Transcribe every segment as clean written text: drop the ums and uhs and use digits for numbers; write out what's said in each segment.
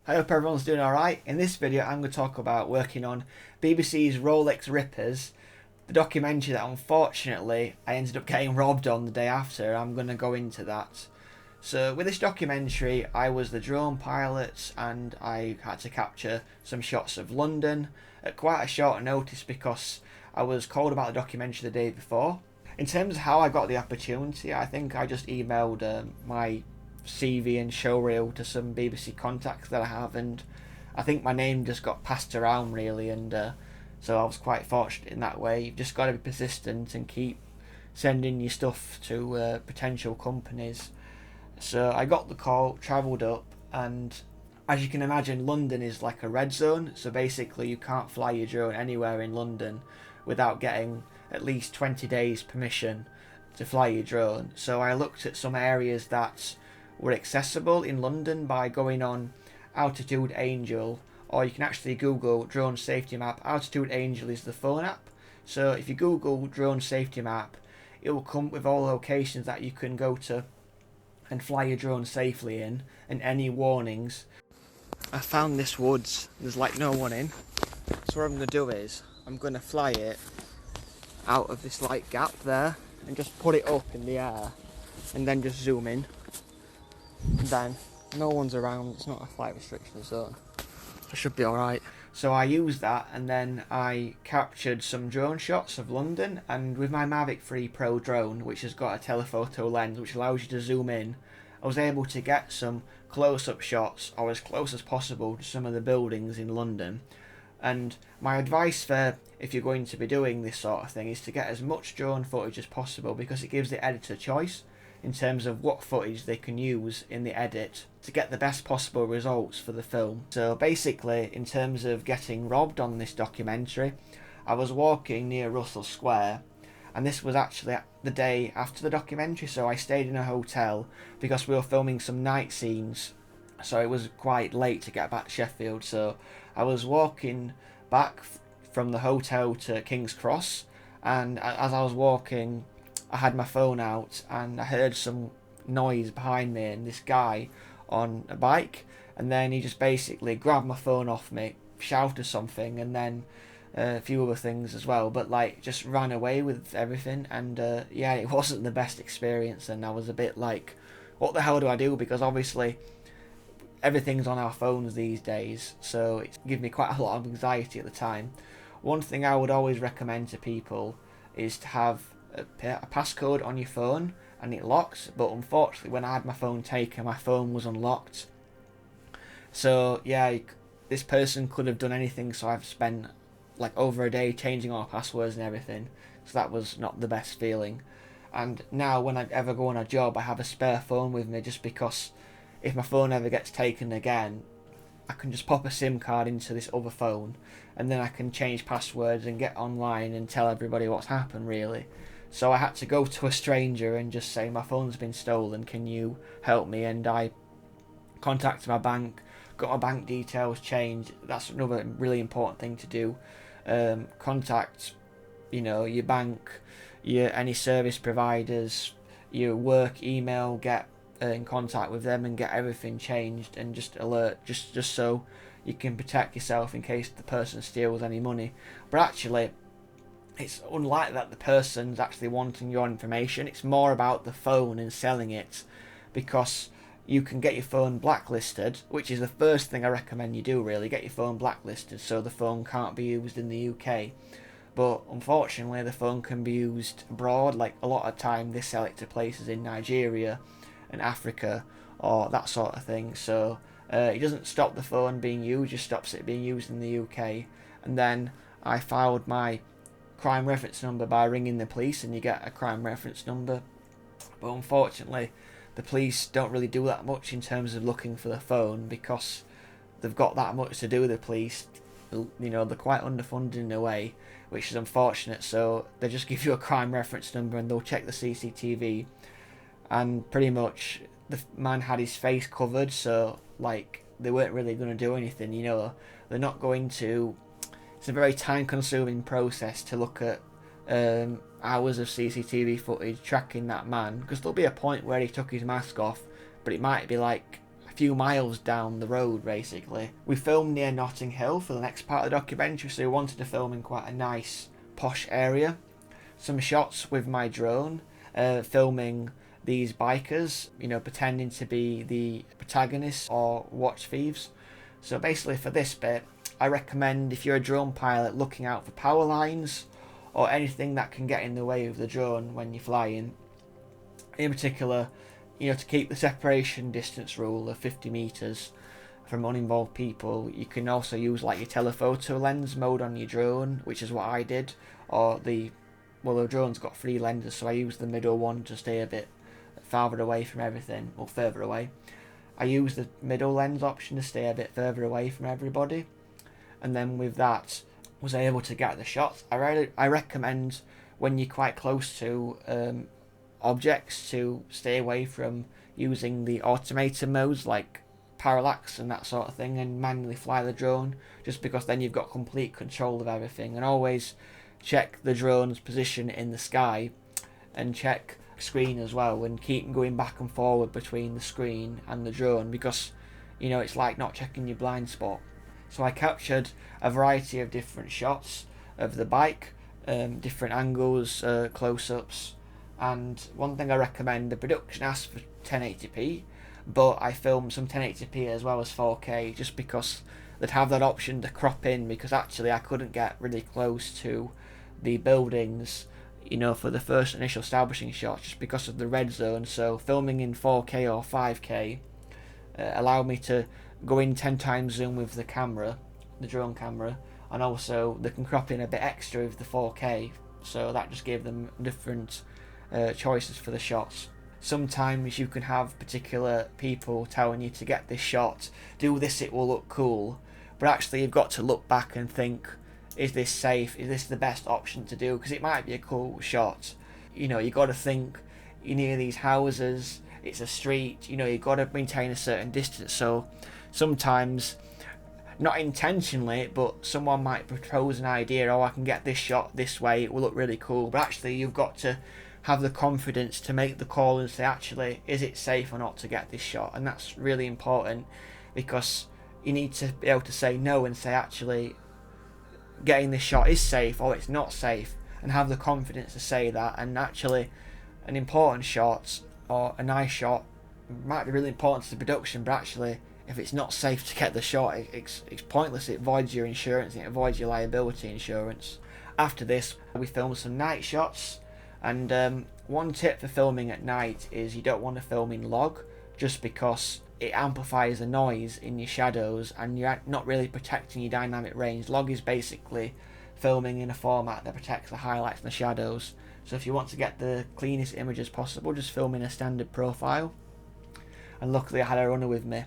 I hope everyone's doing alright. In this video I'm going to talk about working on BBC's Rolex Rippers, the documentary that unfortunately I ended up getting robbed on the day after. I'm going to go into that. So with this documentary I was the drone pilot and I had to capture some shots of London at quite a short notice because I was called about the documentary the day before. In terms of how I got the opportunity, I think I just emailed my CV and showreel to some BBC contacts that I have, and I think my name just got passed around really, and so I was quite fortunate in that way. You've just got to be persistent and keep sending your stuff to potential companies. So I got the call, travelled up, and as you can imagine, London is like a red zone, so basically you can't fly your drone anywhere in London without getting at least 20 days permission to fly your drone. So I looked at some areas that were accessible in London by going on Altitude Angel, or you can actually Google drone safety map. Altitude Angel is the phone app, so if you Google drone safety map it will come with all locations that you can go to and fly your drone safely in, and any warnings. I found this woods, there's like no one in, so what I'm going to do is I'm going to fly it out of this like gap there and just put it up in the air and then just zoom in. Then no one's around, it's not a flight restriction zone, I should be alright. So I used that and then I captured some drone shots of London, and with my Mavic 3 Pro drone, which has got a telephoto lens which allows you to zoom in, I was able to get some close-up shots, or as close as possible, to some of the buildings in London. And my advice for if you're going to be doing this sort of thing is to get as much drone footage as possible, because it gives the editor choice in terms of what footage they can use in the edit to get the best possible results for the film. So basically, in terms of getting robbed on this documentary, I was walking near Russell Square, and this was actually the day after the documentary, so I stayed in a hotel because we were filming some night scenes, so it was quite late to get back to Sheffield. So I was walking back from the hotel to King's Cross, and as I was walking I had my phone out and I heard some noise behind me, and this guy on a bike, and then he just basically grabbed my phone off me, shouted something, and then a few other things as well, but like just ran away with everything. And yeah, it wasn't the best experience, and I was a bit like, what the hell do I do, because obviously everything's on our phones these days, so it gave me quite a lot of anxiety at the time. One thing I would always recommend to people is to have a passcode on your phone and it locks, but unfortunately when I had my phone taken, my phone was unlocked. So yeah, this person could have done anything, so I've spent like over a day changing all passwords and everything, so that was not the best feeling. And now when I ever go on a job I have a spare phone with me, just because if my phone ever gets taken again I can just pop a SIM card into this other phone and then I can change passwords and get online and tell everybody what's happened really. So I had to go to a stranger and just say, my phone's been stolen, can you help me? And I contacted my bank, got my bank details changed. That's another really important thing to do. Contact, your bank, any service providers, your work email, get in contact with them and get everything changed, and just alert, just so you can protect yourself in case the person steals any money. But actually it's unlikely that the person's actually wanting your information. It's more about the phone and selling it, because you can get your phone blacklisted, which is the first thing I recommend you do really. Get your phone blacklisted so the phone can't be used in the UK. But unfortunately the phone can be used abroad. Like a lot of time they sell it to places in Nigeria and Africa or that sort of thing. So it doesn't stop the phone being used, just stops it being used in the UK. And then I filed my crime reference number by ringing the police, and you get a crime reference number. But unfortunately the police don't really do that much in terms of looking for the phone, because they've got that much to do with the police. They're quite underfunded in a way, which is unfortunate. So they just give you a crime reference number and they'll check the CCTV, and pretty much the man had his face covered, so like they weren't really going to do anything. They're not going to. It's a very time consuming process to look at hours of CCTV footage tracking that man, because there'll be a point where he took his mask off, but it might be like few miles down the road basically. We filmed near Notting Hill for the next part of the documentary, so we wanted to film in quite a nice posh area. Some shots with my drone, filming these bikers, pretending to be the protagonists or watch thieves. So basically for this bit, I recommend, if you're a drone pilot, looking out for power lines or anything that can get in the way of the drone when you're flying. In particular, to keep the separation distance rule of 50 meters from uninvolved people. You can also use like your telephoto lens mode on your drone, which is what I did, or the drone's got 3 lenses, so I used the middle one to stay a bit farther away from everything, or further away. I used the middle lens option to stay a bit further away from everybody, and then with that was able to get the shots. I recommend, when you're quite close to objects, to stay away from using the automated modes like parallax and that sort of thing, and manually fly the drone, just because then you've got complete control of everything. And always check the drone's position in the sky, and check screen as well, and keep going back and forward between the screen and the drone, because it's like not checking your blind spot. So I captured a variety of different shots of the bike, different angles, close-ups, and one thing I recommend, the production asks for 1080p, but I filmed some 1080p as well as 4K, just because they'd have that option to crop in, because actually I couldn't get really close to the buildings, for the first initial establishing shots, just because of the red zone. So filming in 4K or 5K allowed me to go in 10 times zoom with the camera, the drone camera, and also they can crop in a bit extra with the 4K, so that just gave them different choices for the shots. Sometimes you can have particular people telling you to get this shot, do this, it will look cool, but actually you've got to look back and think, is this safe? Is this the best option to do? Because it might be a cool shot. You got to think, you're near these houses, it's a street, you've got to maintain a certain distance. So sometimes, not intentionally, but someone might propose an idea, I can get this shot this way, it will look really cool, but actually you've got to have the confidence to make the call and say, actually, is it safe or not to get this shot? And that's really important, because you need to be able to say no and say, actually, getting this shot is safe or it's not safe, and have the confidence to say that. And actually, an important shot or a nice shot might be really important to the production, but actually, if it's not safe to get the shot, it's pointless. It voids your insurance, it avoids your liability insurance. After this, we filmed some night shots, and one tip for filming at night is you don't want to film in log, just because it amplifies the noise in your shadows and you're not really protecting your dynamic range. Log is basically filming in a format that protects the highlights and the shadows. So if you want to get the cleanest images possible, just film in a standard profile. And luckily I had a runner with me,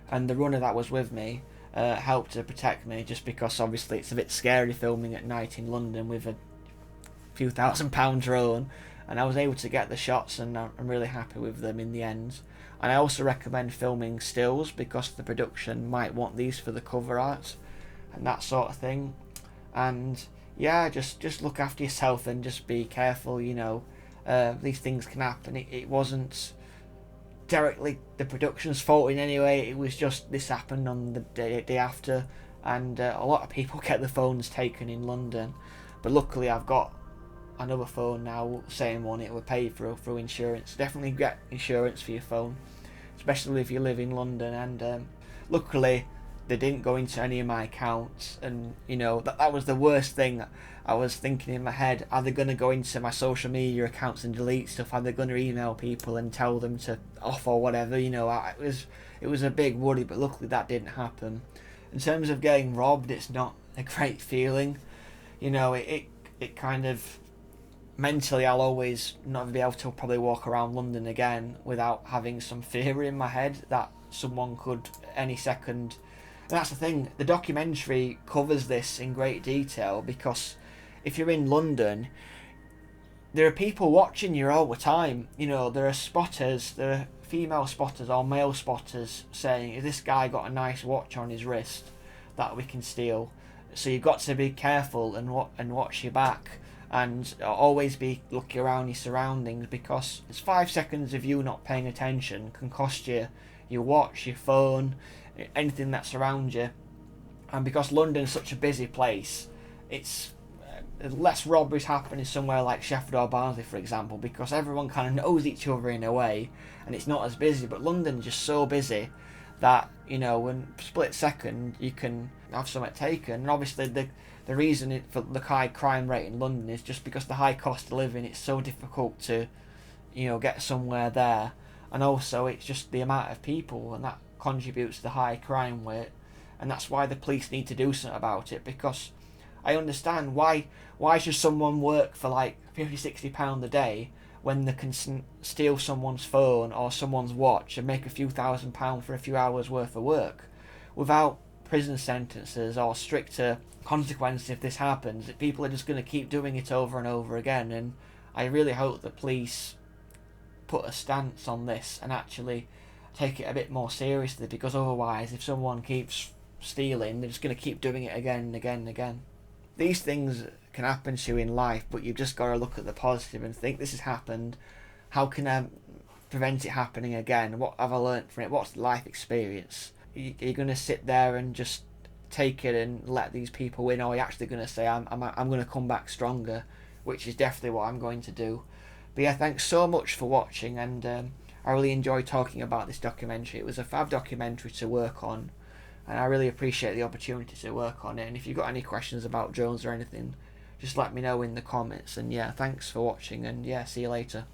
and the runner that was with me helped to protect me, just because obviously it's a bit scary filming at night in London with a few £1,000 drone, and I was able to get the shots, and I'm really happy with them in the end. And I also recommend filming stills, because the production might want these for the cover art and that sort of thing. And yeah, just look after yourself and just be careful. These things can happen. It wasn't directly the production's fault in any way, it was just this happened on the day after, and a lot of people get the phones taken in London, but luckily I've got another phone now, same one, it will pay through insurance. Definitely get insurance for your phone, especially if you live in London. And luckily they didn't go into any of my accounts, and that was the worst thing. I was thinking in my head, are they going to go into my social media accounts and delete stuff? Are they going to email people and tell them to off or whatever? It was a big worry, but luckily that didn't happen. In terms of getting robbed, it's not a great feeling. It kind of, mentally, I'll always not be able to probably walk around London again without having some fear in my head that someone could any second. And that's the thing, the documentary covers this in great detail, because if you're in London, there are people watching you all the time. There are spotters, there are female spotters or male spotters saying, is this guy got a nice watch on his wrist that we can steal? So you've got to be careful and watch your back, and always be looking around your surroundings, because it's 5 seconds of you not paying attention can cost you your watch, your phone, anything that's around you. And because London's such a busy place, it's less robberies happening somewhere like Sheffield or Barnsley, for example, because everyone kind of knows each other in a way, and it's not as busy. But London's just so busy that, you know, in split second you can have something taken. And obviously the reason for the high crime rate in London is just because the high cost of living. It's so difficult to, you know, get somewhere there, and also it's just the amount of people, and that contributes to the high crime rate. And that's why the police need to do something about it, because I understand why should someone work for like £50-60 a day when they can steal someone's phone or someone's watch and make a few £1,000 for a few hours worth of work without prison sentences or stricter consequences. If this happens, people are just going to keep doing it over and over again. And I really hope the police put a stance on this and actually take it a bit more seriously, because otherwise, if someone keeps stealing, they're just going to keep doing it again and again and again. These things can happen to you in life, but you've just got to look at the positive and think, this has happened, how can I prevent it happening again? What have I learnt from it? What's the life experience? You're going to sit there and just take it and let these people win, or you're actually going to say, I'm going to come back stronger, which is definitely what I'm going to do. But yeah, thanks so much for watching, and I really enjoyed talking about this documentary. It was a fab documentary to work on, and I really appreciate the opportunity to work on it. And if you've got any questions about drones or anything, just let me know in the comments. And yeah, thanks for watching, and yeah, see you later.